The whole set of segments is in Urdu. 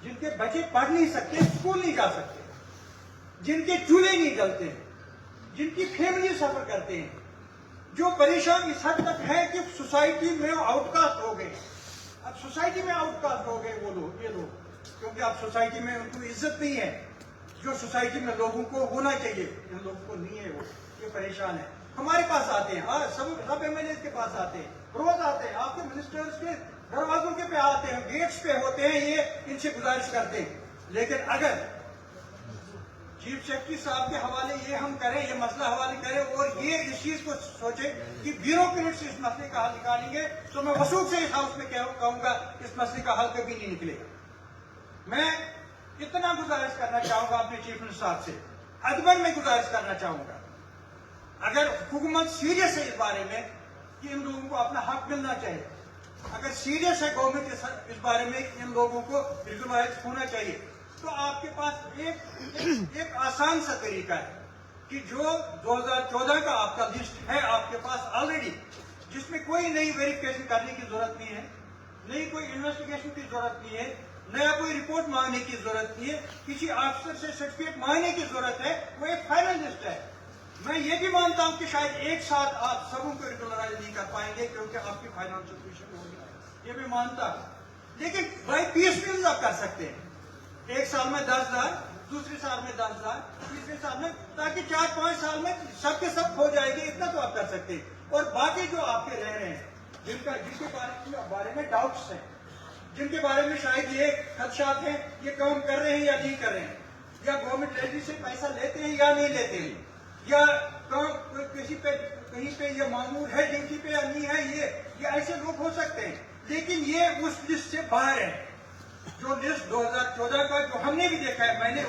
جن کے بچے پڑھ نہیں سکتے, اسکول نہیں جا سکتے, جن کے چولہے نہیں جلتے ہیں, جن کی فیملی سفر کرتے ہیں, جو پریشان اس حد تک ہے کہ سوسائٹی میں آؤٹ کاسٹ ہو گئے. اب سوسائٹی میں آؤٹ کاسٹ ہو گئے وہ لوگ, یہ لوگ, کیونکہ اب سوسائٹی میں ان کو عزت نہیں ہے جو سوسائٹی میں لوگوں کو ہونا چاہیے. ان لوگوں کو نہیں ہے, وہ یہ پریشان ہے. ہمارے پاس آتے ہیں, سب ایم ایل اے کے پاس آتے ہیں, روز آتے ہیں, آپ کے منسٹرز کے دروازوں کے پہ آتے ہیں, گیٹس پہ ہوتے ہیں, یہ ان سے گزارش کرتے ہیں. لیکن اگر چیف سیکرٹری صاحب کے حوالے یہ ہم کریں, یہ مسئلہ حوالے کریں اور یہ اس چیز کو سوچیں کہ بیوروکریٹ سے اس مسئلے کا حل نکالیں گے, تو میں وثوق سے اس ہاؤس میں کہوں گا اس مسئلے کا حل کبھی نہیں نکلے گا. میں اتنا گزارش کرنا چاہوں گا اپنے چیف منسٹر صاحب سے, ادبن میں گزارش کرنا چاہوں گا, اگر حکومت سیریس ہے اس بارے میں کہ ان لوگوں کو اپنا حق ملنا چاہیے, اگر سیریس ہے گورنمنٹ اس بارے میں کہ ان لوگوں کو ریگولرائز ہونا چاہیے, تو آپ کے پاس ایک آسان سا طریقہ ہے کہ جو 2014 کا آپ کا لسٹ ہے آپ کے پاس آلریڈی, جس میں کوئی نئی ویریفیکیشن کرنے کی ضرورت نہیں ہے, نئی کوئی انویسٹیگیشن کی ضرورت نہیں ہے, نیا کوئی رپورٹ مانگنے کی ضرورت نہیں ہے, کسی آفیسر سے سرٹیفکیٹ مانگنے کی ضرورت ہے, وہ ایک فائنل لسٹ ہے. میں یہ بھی مانتا ہوں کہ شاید ایک ساتھ آپ سبوں کو ریگولرائز نہیں کر پائیں گے کیونکہ آپ کی فائنانشل سچویشن ہوگی, یہ بھی مانتا ہوں, لیکن بائی پیس میلز آپ کر سکتے ہیں. ایک سال میں 10,000, دوسرے سال میں 10,000, تیسرے سال میں, تاکہ 4-5 سال میں سب کے سب ہو جائے گی, اتنا تو آپ کر سکتے ہیں. اور باقی جو آپ کے رہ رہے ہیں, جن کے بارے میں ڈاؤٹس ہیں, جن کے بارے میں شاید یہ خدشات ہیں, یہ کام کر رہے ہیں یا نہیں کر رہے ہیں, یا گورنمنٹ ٹریجری سے پیسہ لیتے ہیں یا نہیں لیتے ہیں, یا کسی پہ کہیں پہ یہ معمول ہے ڈیوٹی پہ یا نہیں ہے, یہ ایسے لوگ ہو سکتے ہیں. لیکن یہ اس لسٹ سے باہر ہے, جو لسٹ 2014 کا جو ہم نے بھی دیکھا ہے, میں نے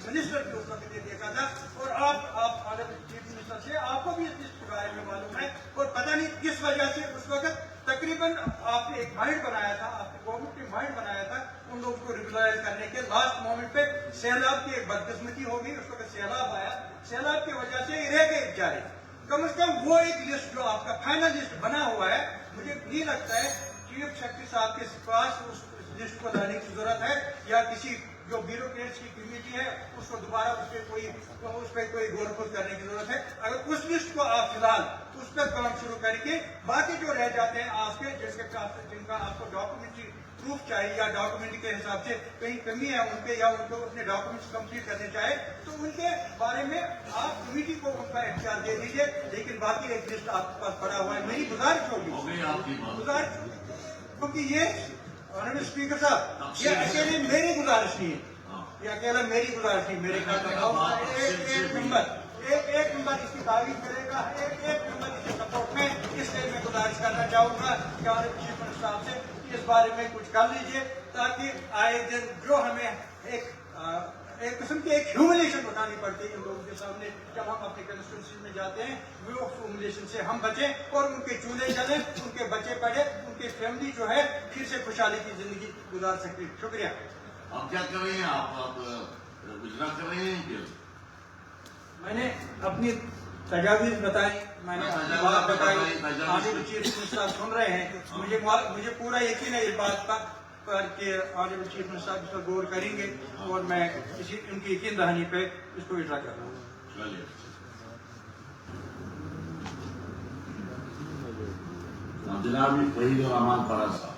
منسٹر بھی اس وقت دیکھا تھا, اور آپ چیف منسٹر سے آپ کو بھی اس لسٹ کے بارے میں معلوم ہے, اور پتہ نہیں کس وجہ سے اس وقت تقریباً آپ نے ایک مائنڈ بنایا تھا, آپ نے گورنمنٹ نے مائنڈ بنایا تھا ان لوگوں کو ریگولرائز کرنے کے. لاسٹ مومنٹ پہ سیلاب کی ایک بدقسمتی ہو گئی, اس وقت سیلاب آیا, سیلاب کی وجہ سے رہ گئے بیچارے. کم از کم وہ ایک لسٹ جو آپ کا فائنل لسٹ بنا ہوا ہے, مجھے نہیں لگتا ہے چیف سیکرٹری صاحب کے پاس اس لسٹ کو لانے کی ضرورت ہے, یا کسی جو بیوروکریٹس کی کمیٹی ہے اس کو دوبارہ اس پہ کوئی غور فکر کرنے کی ضرورت ہے. اگر اس لسٹ کو آپ فی الحال اس پہ کام شروع کر کے باقی جو رہ جاتے ہیں آپ کے, جن کا آپ کو ڈاکومنٹری پروف چاہیے یا ڈاکومنٹ کے حساب سے کہیں کمی ہے ان پہ, یا ان کو اپنے ڈاکومنٹس کمپلیٹ کرنے چاہے, تو ان کے بارے میں آپ کمیٹی کو ان کا اختیار دے دیجیے. لیکن باقی ایک لسٹ آپ کے پاس پڑا ہوا ہے. میری گزارش ہوگی, کیونکہ یہ آنریبل اسپیکر صاحب, یہ اکیلے میری گزارش نہیں ہے, یہ اکیلا میری گزارش نہیں, میرے خیال میں ایک نمبر اس کی تعریف کرے گا, ایک نمبر اس کے سپورٹ میں. اس لیے میں گزارش کرنا چاہوں گا کہ آنریبل چیف منسٹر صاحب سے اس بارے میں کچھ کر لیجیے, تاکہ آئے دن جو ہمیں ایک قسم کی ایک ہیوملیشن اٹھانی پڑتی ہے ان لوگوں کے سامنے جب ہم اپنے کنسٹیٹوئنسی میں جاتے ہیں, وہ ہیوملیشن سے ہم بچیں اور ان کے چولہے جلیں, ان کے بچے پڑھیں, ان کی فیملی جو ہے پھر سے خوشحالی کی زندگی گزار سکتی. شکریہ. آپ کیا کر رہے ہیں, آپ گجرات کر رہے ہیں کیا؟ میں نے اپنی تجاویز بتائی, میں نے اپنی بات بتائی, آنریبل چیف منسٹر سن رہے ہیں. مجھے پورا یقین ہے اس بات پر کہ آنریبل چیف منسٹر اس پر غور کریں گے, اور میں ان کی یقین دہانی پہ اس کو اجرا کر رہا ہوں. جناب وحید الرحمان فراز صاحب.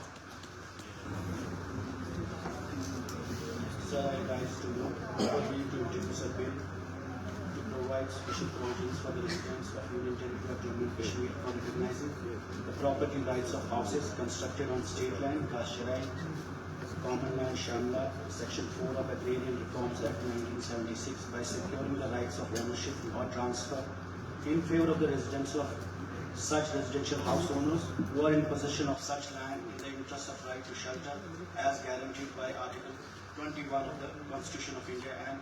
Sir, I rise to know what we to introduce a bill to provide special provisions for the residents of Union Territory of Jammu and Kashmir for recognizing the property rights of houses constructed on state land, Kashrai, Common Land, Shamla, Section 4 of Agrarian Reforms Act 1976 by securing the rights of ownership or transfer in favor of the residents of such residential house owners who are in possession of such land in the interest of right to shelter as guaranteed by Article 21 of the Constitution of India and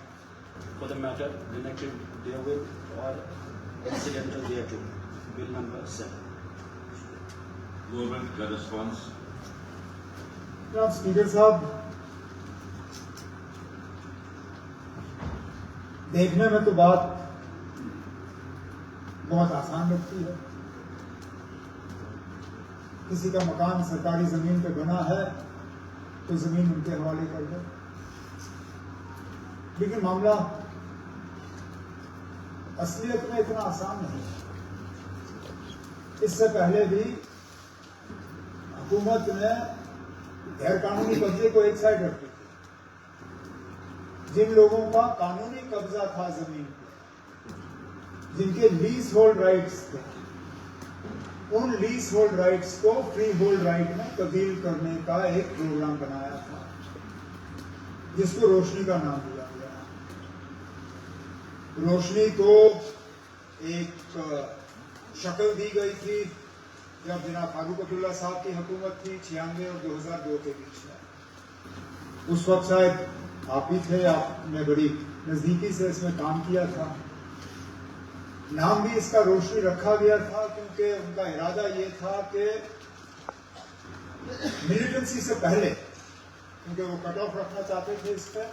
for the matter connected therewith or incidental thereto. Bill number 7. Government کا response. جناب اسپیکر صاحب, دیکھنے میں تو بات بہت آسان لگتی ہے. کسی کا مکان سرکاری زمین پہ بنا ہے تو زمین ان کے حوالے کر دو, لیکن معاملہ اصلیت میں اتنا آسان نہیں ہے. اس سے پہلے بھی حکومت نے غیر قانونی قبضے کو ایک سائڈ رکھی تھی. جن لوگوں کا قانونی قبضہ تھا زمین پر، جن کے لیز ہولڈ رائٹس تھے، ان لیز ہولڈ رائٹس کو فری ہولڈ رائٹ میں تبدیل کرنے کا ایک پروگرام بنایا تھا جس کو روشنی کا نام دیا گیا. روشنی کو ایک شکل دی گئی تھی جب جناب فاروق عبداللہ صاحب کی حکومت تھی 96 اور 2002 کے بیچ میں. اس وقت شاید آپ ہی تھے، آپ نے بڑی نزدیکی سے اس میں کام کیا تھا. نام بھی اس کا روشنی رکھا گیا تھا کیونکہ ان کا ارادہ یہ تھا کہ ملیٹنسی سے پہلے، کیونکہ وہ کٹ آف رکھنا چاہتے تھے اس پہ،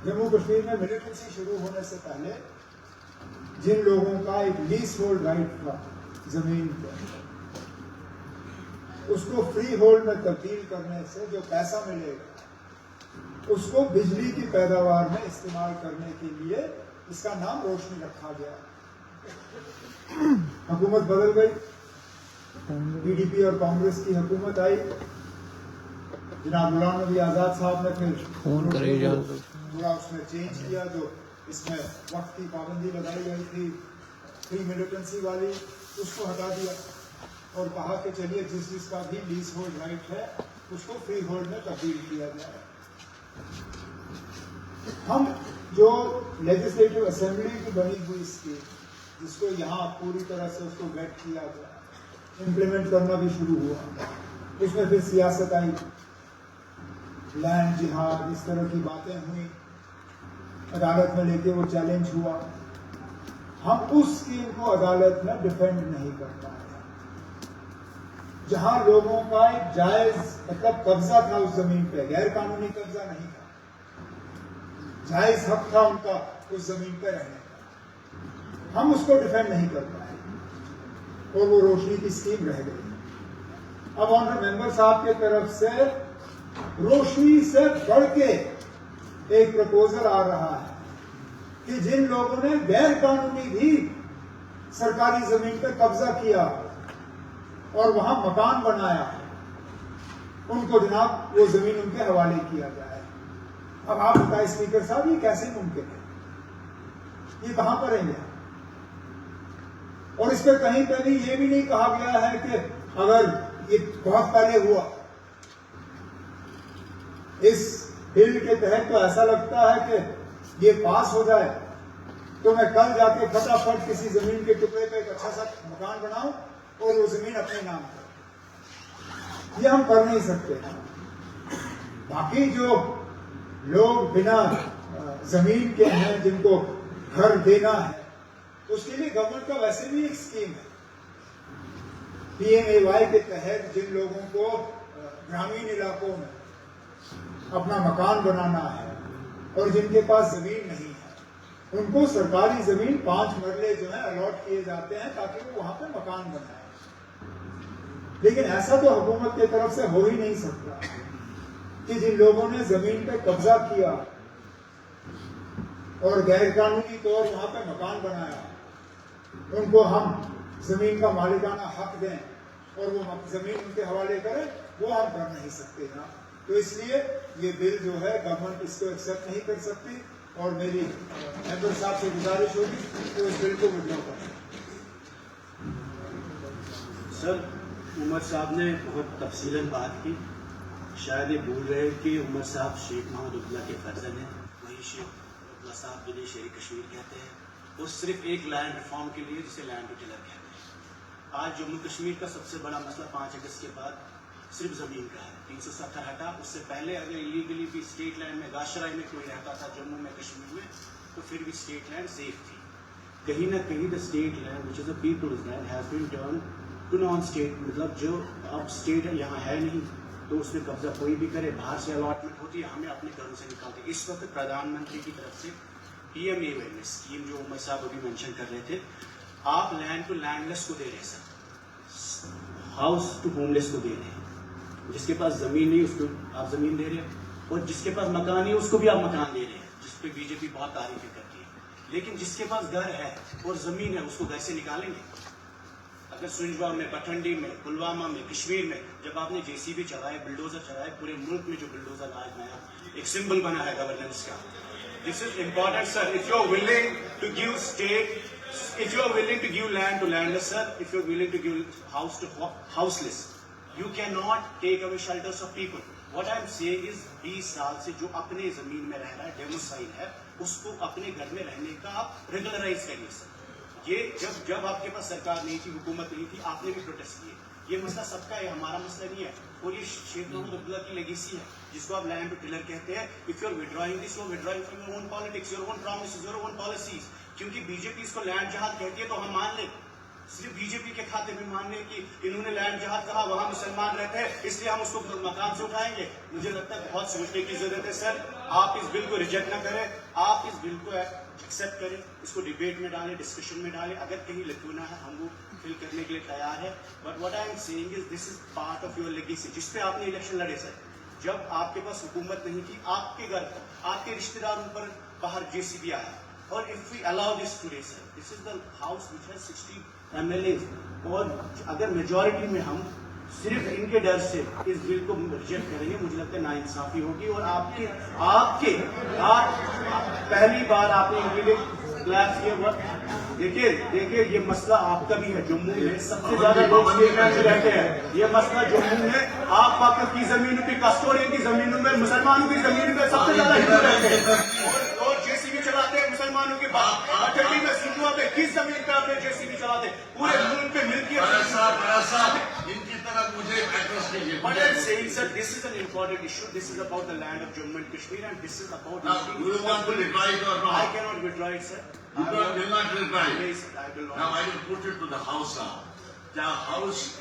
جموں کشمیر میں ملیٹنسی شروع ہونے سے پہلے جن لوگوں کا ایک لیز ہولڈ رائٹ تھا زمین پر، اس کو فری ہولڈ میں تبدیل کرنے سے جو پیسہ ملے گا اس کو بجلی کی پیداوار میں استعمال کرنے کے لیے اس کا نام روشنی رکھا گیا. حکومت بدل گئی، پی ڈی پی اور کانگریس کی حکومت آئی. جناب غلام نبی آزاد صاحب نے پھر تھوڑا اس میں چینج کیا، جو اس میں وقت کی پابندی لگائی گئی تھی فری ملیٹنسی والی، اس کو ہٹا دیا اور کہا کہ چلیے جس جس کا بھی لیز ہولڈ رائٹ ہے اس کو فری ہولڈ میں تبدیل کیا جائے. ہم جو لیجسلیٹو اسمبلی کی بنی ہوئی اسکیم، جس کو یہاں پوری طرح سے اس کو ویٹ کیا گیا، امپلیمنٹ کرنا بھی شروع ہوا، اس میں پھر سیاست آئی، لینڈ جہاد، اس طرح کی باتیں ہوئی، عدالت میں لے کے وہ چیلنج ہوا. ہم اس اسکیم کو عدالت میں ڈیفینڈ نہیں کر پائے. جہاں لوگوں کا ایک جائز مطلب قبضہ تھا اس زمین پہ، غیر قانونی قبضہ نہیں تھا، جائز حق تھا ان کا اس زمین پہ رہنے کا، ہم اس کو ڈیفینڈ نہیں کر پائے اور وہ روشنی کی اسکیم رہ گئی. اب آنر ممبر صاحب کی طرف سے روشنی سے بڑھ کے ایک پرپوزل آ رہا ہے کہ جن لوگوں نے غیر قانونی بھی سرکاری زمین پہ قبضہ کیا اور وہاں مکان بنایا، ان کو جناب وہ زمین ان کے حوالے کیا جائے. اب آپ بتائیں اسپیکر صاحب یہ کیسے ممکن ہے؟ یہ کہاں پر ہے؟ اور اس پہ کہیں پہ بھی یہ بھی نہیں کہا گیا ہے کہ اگر یہ بہت پہلے ہوا. اس بل کے تحت تو ایسا لگتا ہے کہ یہ پاس ہو جائے تو میں کل جا کے فٹافٹ کسی زمین کے ٹکڑے پہ ایک اچھا سا مکان بناؤں اور وہ زمین اپنے نام پر. یہ ہم کر نہیں سکتے. باقی جو لوگ بنا زمین کے ہیں جن کو گھر دینا ہے، اس کے لیے گورنمنٹ کا ویسے بھی ایک اسکیم ہے PMAY کے تحت. جن لوگوں کو گرامین علاقوں میں اپنا مکان بنانا ہے اور جن کے پاس زمین نہیں ہے، ان کو سرکاری زمین 5 مرلے جو ہیں الاٹ کیے جاتے ہیں تاکہ وہ وہاں پہ مکان بنائیں. لیکن ایسا تو حکومت کی طرف سے ہو ہی نہیں سکتا کہ جن لوگوں نے زمین پہ قبضہ کیا اور غیر قانونی طور وہاں پہ مکان بنایا، ان کو ہم زمین کا مالکانہ حق دیں اور وہ زمین ان کے حوالے کریں. وہ ہم کر نہیں سکتے نا. تو اس لیے یہ بل جو ہے گورنمنٹ اس کو ایکسپٹ نہیں کر سکتی اور میری ممبر صاحب سے گزارش ہوگی کہ اس بل کو وڈرا کریں. سر، عمر صاحب نے بہت تفصیلاً بات کی. شاید یہ بھول رہے کہ عمر صاحب شیخ محمد عبداللہ کے فرزند ہیں. وہی شیخ عبداللہ صاحب جنہیں شہری کشمیر کہتے ہیں، وہ صرف ایک لینڈ ریفارم کے لیے جسے لینڈ ٹیلر کہتے ہیں. آج جموں کشمیر کا سب سے بڑا مسئلہ 5 اگست کے بعد صرف زمین کا ہے. 370 ہٹا. اس سے پہلے اگر ایلیگلی بھی اسٹیٹ لینڈ میں گاشرائی میں کوئی رہتا تھا جموں میں کشمیر میں تو پھر بھی اسٹیٹ لینڈ سیف تھی. کہیں نہ کہیں the state land which is a people's land has been turned to non state. مطلب جو اب اسٹیٹ یہاں ہے نہیں تو اس میں قبضہ کوئی بھی کرے، باہر سے الاٹمنٹ ہوتی ہے، ہمیں اپنے گھروں سے نکالتے. اس وقت پردھان منتری کی طرف سے PMAY میں اسکیم جو عمر صاحب ابھی مینشن کر رہے تھے، آپ لینڈ ٹو لینڈ لیس کو دے رہے ہیں سر، ہاؤس ٹو ہوم لیس کو دے رہے ہیں. جس کے پاس زمین نہیں اس کو آپ زمین دے رہے ہیں اور جس کے پاس مکان نہیں ہے اس کو بھی آپ مکان دے رہے ہیں، جس پہ بی جے پی بہت تعریفیں کرتی ہے. لیکن جس کے پاس گھر ہے اور زمین ہے اس کو گھر سے نکالیں گے؟ اگر سنجوا میں، بٹھنڈی میں، پلوامہ میں، کشمیر میں جب آپ نے جے سی بی چلائے، بلڈوزر چلائے، پورے ملک میں جو بلڈوزر آج نیا ایک سمبل بنا ہے گورننس کا. This is important, sir. If you are willing to give state, if you are willing to give land to landless, sir, if you are willing to give house to houseless, you cannot take away shelters of people. What I am saying is 20 سال سے جو اپنے زمین میں رہ رہا ہے، ڈیموسائل ہے، اس کو اپنے گھر میں رہنے کا آپ ریگولرائز کریے سر. یہ جب آپ کے پاس سرکار نہیں تھی، حکومت نہیں تھی، آپ نے بھی پروٹیسٹ کیے. یہ مسئلہ سب کا ہے، ہمارا مسئلہ نہیں ہے. اور یہ شیخ محمود عبداللہ کی لیگیسی ہے جس کو آپ لینڈ ٹو ٹلر کہتے ہیں. If you are withdrawing this, you are withdrawing from your own politics, your own promises, your own policies. کیونکہ بی جے پی اس کو لینڈ جہاد کہتی ہے تو ہم مان لیں، صرف بی جے پی کے کھاتے میں مان لیں کہ انہوں نے لینڈ جہاد کہا، وہاں مسلمان رہتے ہیں اس لیے ہم اس کو مقام سے اٹھائیں گے. مجھے لگتا ہے بہت سوچنے کی ضرورت ہے سر. آپ اس بل کو ریجیکٹ نہ کریں، آپ اس بل کو ایکسپٹ کریں، اس کو ڈیبیٹ میں ڈالیں، ڈسکشن میں ڈالیں. اگر کہیں لکونا ہے ہم وہ فل کرنے کے لیے تیار ہے. But what I am seeing is this is part of your legacy. جس پہ آپ نے الیکشن لڑے سر، جب آپ کے پاس حکومت نہیں تھی، آپ کے گھر پر آپ کے رشتے داروں پر باہر جے سی بی آیا. اور if we allow this today sir, this is the house which has 60 MLAs. اور اگر میجورٹی میں ہم صرف ان کے ڈر سے اس بل کو ریجیکٹ کریں گے، مجھے لگتا ہے ناانصافی ہوگی. اور آپ کے پہلی بار آپ نے ان کے لیے کلاس کیا. دیکھیے یہ مسئلہ آپ کا بھی ہے. جموں میں سب سے زیادہ لوگ اسٹیٹ میں رہتے ہیں. یہ مسئلہ جموں میں آپ وقت کی زمینوں کی، کسٹورین کی زمینوں میں، مسلمانوں کی زمینوں میں سب سے زیادہ ہندو رہتے ہیں. اور جے سی بی چلاتے ہیں مسلمانوں کے بعد. اٹھڑی میں سنجوا پہ کس زمین پہ آپ نے جے سی بی چلاتے ہیں؟ پورے ملک پہ ملکیت. بڑا صاحب ان کی طرف مجھے ایڈریس نہیں ہے. What I'm saying, sir, this is an important issue. This is about the land of Jammu and Kashmir, and this is about. Now, do you want to withdraw it or not? I cannot withdraw it, sir. You will not withdraw it. Yes, sir, I will not. Now I will put it to the House now. The House.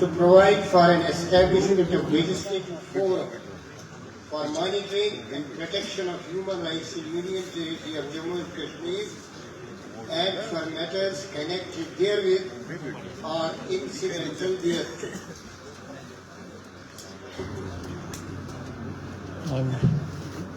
To provide for an establishment of legislative forum for monitoring and protection of human rights in Union Territory of Jammu and Kashmir and for matters connected therewith or incidental thereto.